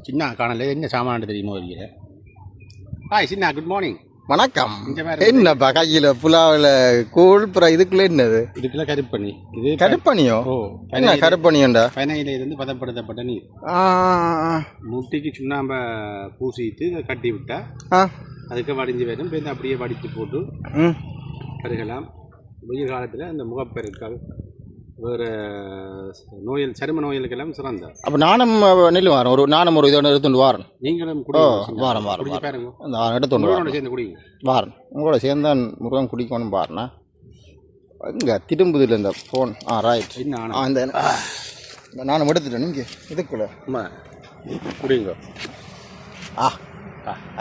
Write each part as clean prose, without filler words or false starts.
சின்ன காணல என்ன சாமான் தெரியுமோ இருக்கிற ஹாய் சின்ன குட் மார்னிங். வணக்கம். என்னப்பா கையில் புலாவில் கூழ் இதுக்குள்ள என்னது? இதுக்குள்ள கருப்பணி. இது கருப்பணியோ? ஓ, என்ன கருப்பணியோண்டா? பனையில இருந்து பதப்படுத்தப்பட்ட நீர். முட்டிக்கு சுண்ணாம்பை பூசிட்டு கட்டி விட்டா அதுக்கு வடிஞ்சு வரும். பேருந்து அப்படியே வடித்து போட்டு கருகலாம். வெயில் காலத்தில் அந்த முகப்பெருக்கள் வேறு நோயல் சரும நோய்களுக்கெல்லாம் சிறந்த. அப்போ நானும் நெல் வாரம் ஒரு நானும் ஒரு இதோட எடுத்துட்டு வாரம். நீங்களும் வாரம் வாரம் பாருங்க. அந்த எடுத்துட்டு வாரம் சேர்ந்து குடிங்க. வாரம் உங்களோட சேர்ந்தான் முருகன் குடிக்கணும் பாருண்ணா. இங்கே திரும்புதில் இந்த ஃபோன் ரைட். இந்த நானும் எடுத்துட்டேன். நீங்கள் இதுக்குள்ள குடிங்க.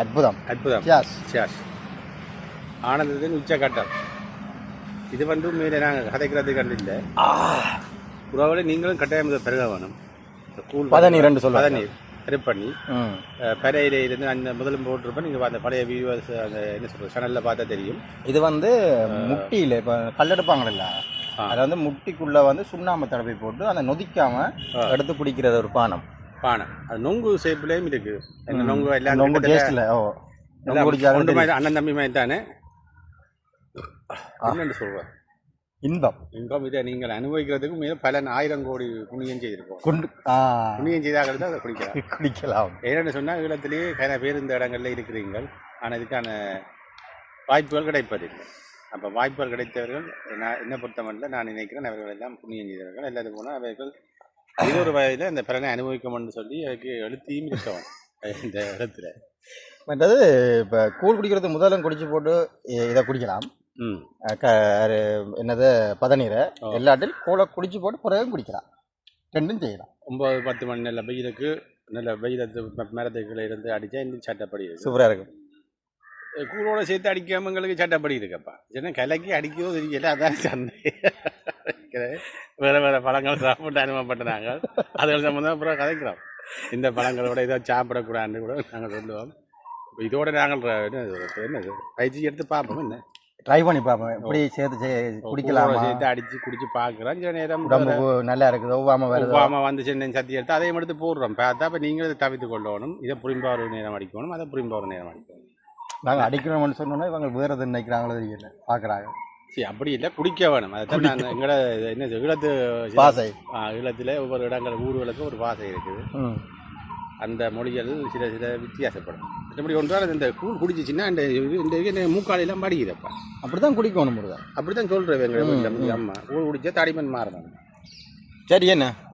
அற்புதம் அற்புதம். சேஸ் ஆனந்தத்தின் உச்சக்கட்டம். இது மேலே நாங்கள் கதைக்கிறது கண்டு இல்லை. உறவுகளை நீங்களும் கட்டாயம் பெருக வேணும். பதநீர் ரெண்டு சொல்ல பதநீர் கருப்பண்ணி பறையில இருந்து அந்த முதலும் போட்டிருப்பேன். நீங்கள் அந்த பழைய வியூவர்ஸ் அந்த என்ன சொல்கிறது சேனலில் பார்த்தா தெரியும். இது முட்டியில் இப்போ கல்லெடுப்பாங்கல்ல, அதை முட்டிக்குள்ளே சுண்ணாம்பு தடவை போட்டு அந்த நொதிக்காமல் எடுத்து குடிக்கிறது ஒரு பானம். அது நொங்கு ஷேப்லேயும் இருக்குது. எங்கள் நொங்கு எல்லாம் நொங்கு டேஸ்ட்டில் அண்ணன் தம்பி மாதிரி தானே என்னென்னு சொல்கிறேன். இன்பம் இதை நீங்கள் அனுபவிக்கிறதுக்கு மேலே பல 1000 கோடி புண்ணியம் செய்திருக்கோம். புண்ணியம் செய்தாக தான் அதை குடிக்கலாம். என்னென்னு சொன்னால் ஈழத்திலேயே பல பேர் இந்த இடங்களில் இருக்கிறீர்கள். ஆனால் இதுக்கான வாய்ப்புகள் கிடைப்பதில்லை. அப்போ வாய்ப்புகள் கிடைத்தவர்கள் என்னை பொறுத்தமட்டில் நான் நினைக்கிறேன் அவர்கள் எல்லாம் புண்ணியம் செய்தவர்கள். எல்லாத்துக்கும் போனால் அவர்கள் இன்னொரு வயதில் இந்த பலனை அனுபவிக்கணும்னு சொல்லி அதுக்கு எழுத்தியும் இருக்கவன் இந்த இடத்துல. மற்றது இப்போ கூழ் குடிக்கிறது முதலும் குடிச்சு போட்டு இதை குடிக்கலாம். என்னது பதநீரை எல்லாத்தையும் கூழை குடிச்சு போட்டு பிறகு குடிக்கலாம். ரெண்டும் செய்யலாம். 9-10 மணி நல்ல வெயிலுக்கு நல்ல வெயிலத்து மரத்துக்களை இருந்து அடித்தா இன்னும் சட்டப்படி இருக்கு. சூப்பராக இருக்கும். கூழோட சேர்த்து அடிக்காமங்களுக்கு சட்டப்படி இருக்கப்பா. ஏன்னா கலைக்கு அடிக்கவோ தெரியல. அதான் சந்தை வேறு பழங்கள் சாப்பிட்டு அனுபவப்பட்டனாங்க. அதுகள் சம்மந்தம் அப்புறம் கதைக்கிறோம். இந்த பழங்களோட இதை சாப்பிடக்கூடாதுன்னு கூட நாங்கள் சொல்லுவோம். இப்போ இதோட நாங்கள் என்னது பயிற்சி எடுத்து பார்ப்போம். என்ன ட்ரை பண்ணி பார்ப்போம். இப்படி சேர்த்து குடிக்கலாம். சேர்த்து அடித்து குடிச்சு பார்க்குறோம். சில நேரம் நல்லா இருக்குது. ஒவ்வாமல் வந்து சின்ன சத்தி எடுத்து அதையும் எடுத்து போடுறோம். பார்த்தா இப்போ நீங்களும் இதை தவிர்த்து கொள்ளணும். இதை புரிம்பா ஒரு நேரம் அடிக்கணும். அதை புரிம்பா ஒரு நேரம் அடிக்கணும். நாங்கள் அடிக்கணும்னு சொன்னோன்னா இவங்க வேறு எது நினைக்கிறாங்களோ தெரியல பார்க்குறாங்க. சரி, அப்படி இல்லை, குடிக்க வேணும். அதை தான் எங்களோட என்ன ஈழத்து பாசை. ஈழத்தில் ஒவ்வொரு இடங்கள் ஊர்களுக்கும் ஒரு பாசை இருக்குது. அந்த மொழிகள் சில வித்தியாசப்படும். மற்றபடி ஒன்றால் இந்த கூழ் குடிச்சிச்சின்னா இந்த மூக்காலையெல்லாம் படிக்குதப்பா. அப்படி தான் குடிக்கணும். அப்படி தான் சொல்கிறேன். அம்மா கூழ் குடித்தா தடிமன் மாறணும். சரி என்ன